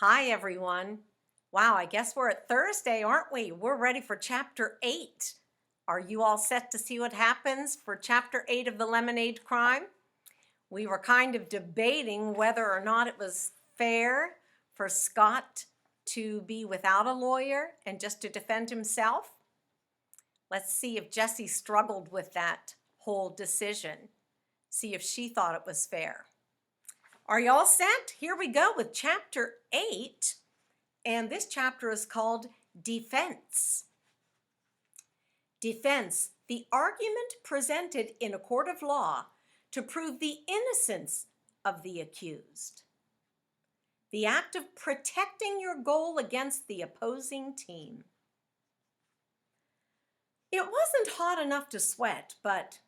Hi, everyone. Wow, I guess we're at Thursday, aren't we? We're ready for chapter 8. Are you all set to see what happens for chapter 8 of the Lemonade Crime? We were kind of debating whether or not it was fair for Scott to be without a lawyer and just to defend himself. Let's see if Jessie struggled with that whole decision. See if she thought it was fair. Are you all set? Here we go with chapter 8. And this chapter is called Defense. Defense, the argument presented in a court of law to prove the innocence of the accused. The act of protecting your goal against the opposing team. It wasn't hot enough to sweat, but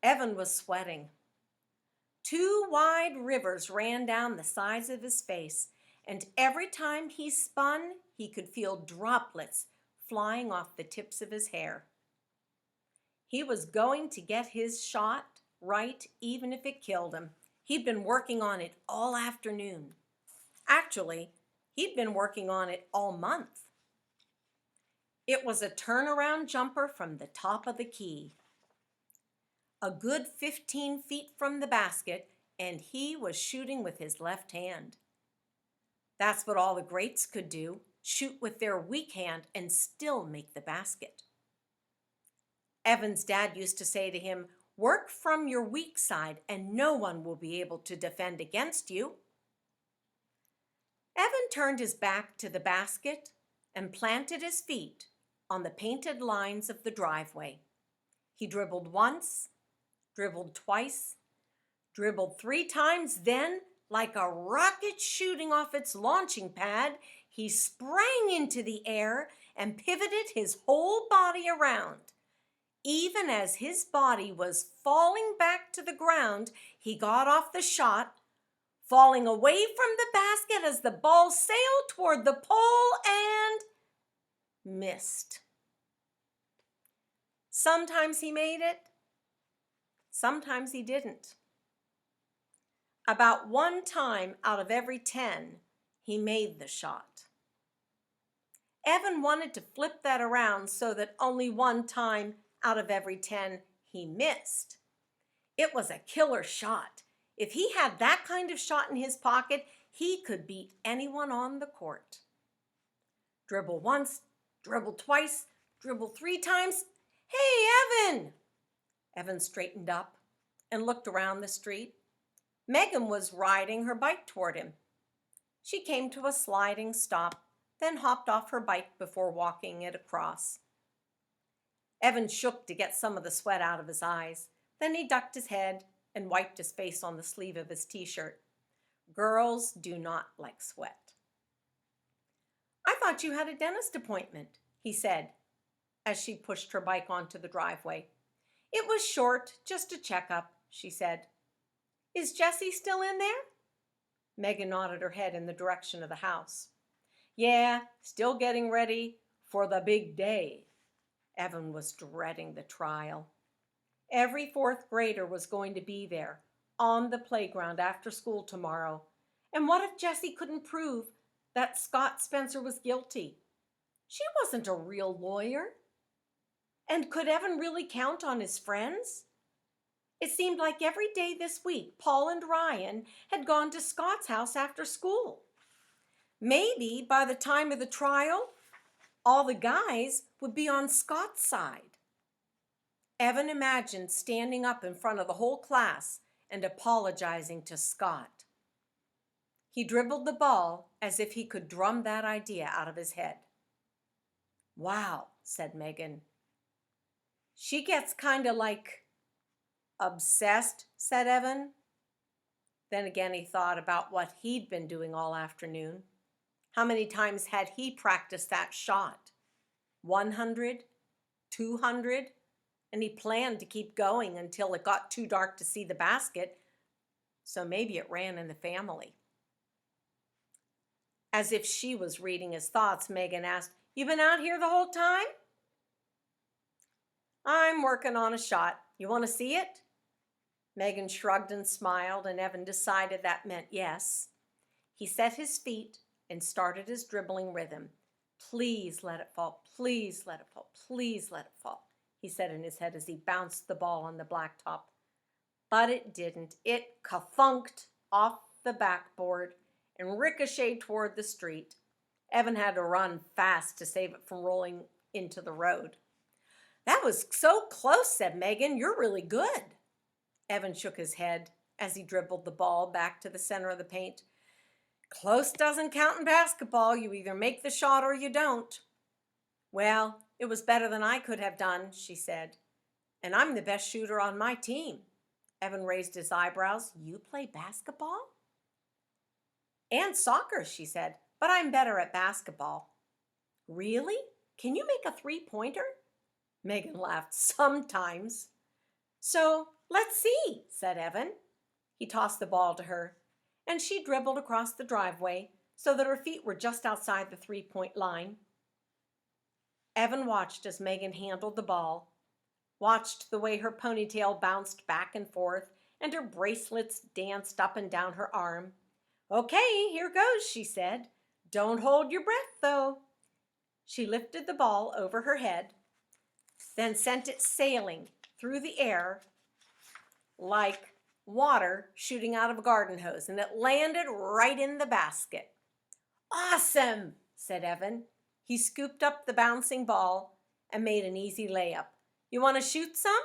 Evan was sweating. Two wide rivers ran down the sides of his face, and every time he spun, he could feel droplets flying off the tips of his hair. He was going to get his shot right, even if it killed him. He'd been working on it all afternoon. Actually, he'd been working on it all month. It was a turnaround jumper from the top of the key. A good 15 feet from the basket, and he was shooting with his left hand. That's what all the greats could do, shoot with their weak hand and still make the basket. Evan's dad used to say to him, "Work from your weak side and no one will be able to defend against you." Evan turned his back to the basket and planted his feet on the painted lines of the driveway. He dribbled once, dribbled twice, dribbled 3 times, then, like a rocket shooting off its launching pad, he sprang into the air and pivoted his whole body around. Even as his body was falling back to the ground, he got off the shot, falling away from the basket as the ball sailed toward the pole and missed. Sometimes he made it, sometimes he didn't. About 1 time out of every 10, he made the shot. Evan wanted to flip that around so that only 1 time out of every 10 he missed. It was a killer shot. If he had that kind of shot in his pocket, he could beat anyone on the court. Dribble once, dribble twice, dribble 3 times. "Hey, Evan!" Evan straightened up and looked around the street. Megan was riding her bike toward him. She came to a sliding stop, then hopped off her bike before walking it across. Evan shook to get some of the sweat out of his eyes. Then he ducked his head and wiped his face on the sleeve of his t-shirt. Girls do not like sweat. "I thought you had a dentist appointment," he said, as she pushed her bike onto the driveway. "It was short, just a checkup," she said. "Is Jessie still in there?" Megan nodded her head in the direction of the house. "Yeah, still getting ready for the big day." Evan was dreading the trial. Every 4th grader was going to be there, on the playground after school tomorrow. And what if Jessie couldn't prove that Scott Spencer was guilty? She wasn't a real lawyer. And could Evan really count on his friends? It seemed like every day this week, Paul and Ryan had gone to Scott's house after school. Maybe by the time of the trial, all the guys would be on Scott's side. Evan imagined standing up in front of the whole class and apologizing to Scott. He dribbled the ball as if he could drum that idea out of his head. "Wow," said Megan. "She gets kind of like obsessed," said Evan. Then again he thought about what he'd been doing all afternoon. How many times had he practiced that shot? 100? 200? And he planned to keep going until it got too dark to see the basket, so maybe it ran in the family. As if she was reading his thoughts, Megan asked, "You been out here the whole time?" "I'm working on a shot. You want to see it?" Megan shrugged and smiled, and Evan decided that meant yes. He set his feet and started his dribbling rhythm. "Please let it fall, please let it fall, please let it fall," he said in his head as he bounced the ball on the blacktop. But it didn't. It kafunked off the backboard and ricocheted toward the street. Evan had to run fast to save it from rolling into the road. "That was so close," said Megan. "You're really good." Evan shook his head as he dribbled the ball back to the center of the paint. "Close doesn't count in basketball. You either make the shot or you don't." "Well, it was better than I could have done," she said. "And I'm the best shooter on my team." Evan raised his eyebrows. "You play basketball?" "And soccer," she said, "but I'm better at basketball." "Really? Can you make a three-pointer?" Megan laughed. "Sometimes." "So let's see," said Evan. He tossed the ball to her, and she dribbled across the driveway so that her feet were just outside the three-point line. Evan watched as Megan handled the ball, watched the way her ponytail bounced back and forth and her bracelets danced up and down her arm. "Okay, here goes," she said. "Don't hold your breath, though." She lifted the ball over her head, then sent it sailing through the air like water shooting out of a garden hose, and it landed right in the basket. "Awesome," said Evan. He scooped up the bouncing ball and made an easy layup. "You want to shoot some?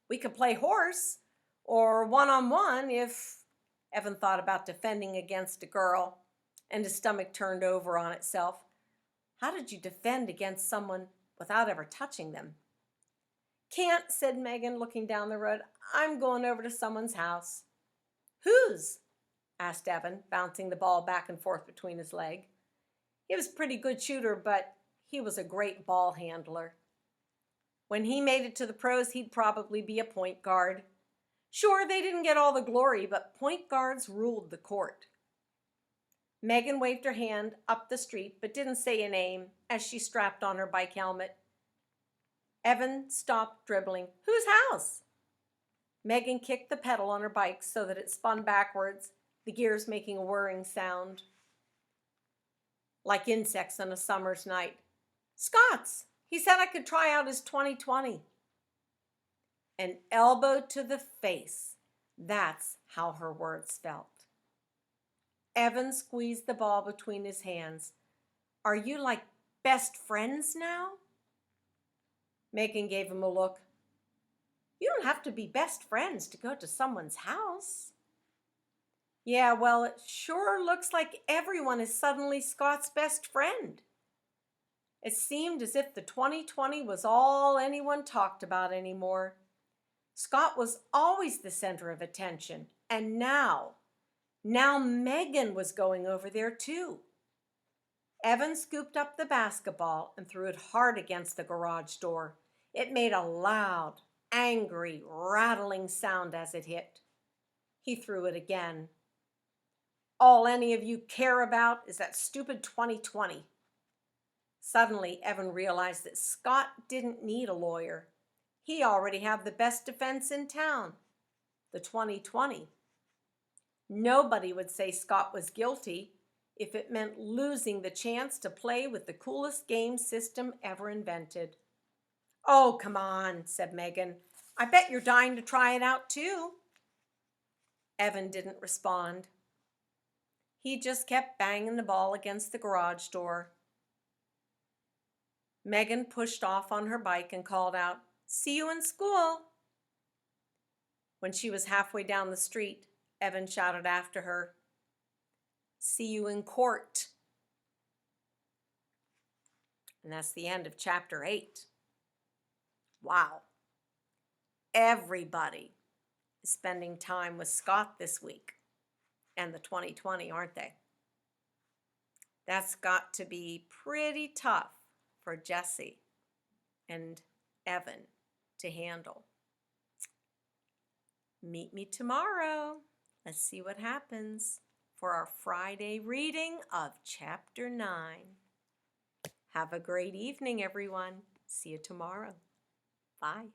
We could play horse, or one-on-one if—" Evan thought about defending against a girl, and his stomach turned over on itself. How did you defend against someone without ever touching them? "Can't," said Megan, looking down the road. "I'm going over to someone's house." "Whose?" asked Evan, bouncing the ball back and forth between his legs. He was a pretty good shooter, but he was a great ball handler. When he made it to the pros, he'd probably be a point guard. Sure, they didn't get all the glory, but point guards ruled the court. Megan waved her hand up the street, but didn't say a name as she strapped on her bike helmet. Evan stopped dribbling. "Whose house?" Megan kicked the pedal on her bike so that it spun backwards, the gears making a whirring sound, like insects on a summer's night. "Scott's. He said I could try out his 2020. An elbow to the face. That's how her words felt. Evan squeezed the ball between his hands. "Are you like best friends now?" Megan gave him a look. "You don't have to be best friends to go to someone's house." "Yeah, well, it sure looks like everyone is suddenly Scott's best friend." It seemed as if the 2020 was all anyone talked about anymore. Scott was always the center of attention, and now Megan was going over there too. Evan scooped up the basketball and threw it hard against the garage door. It made a loud, angry, rattling sound as it hit. He threw it again. "All any of you care about is that stupid 2020. Suddenly, Evan realized that Scott didn't need a lawyer. He already had the best defense in town, the 2020. Nobody would say Scott was guilty if it meant losing the chance to play with the coolest game system ever invented. "Oh, come on," said Megan. "I bet you're dying to try it out too." Evan didn't respond. He just kept banging the ball against the garage door. Megan pushed off on her bike and called out, "See you in school." When she was halfway down the street, Evan shouted after her, "See you in court." And that's the end of chapter 8. Wow. Everybody is spending time with Scott this week and the 2020, aren't they? That's got to be pretty tough for Jesse and Evan to handle. Meet me tomorrow. Let's see what happens for our Friday reading of chapter 9. Have a great evening, everyone. See you tomorrow. Bye.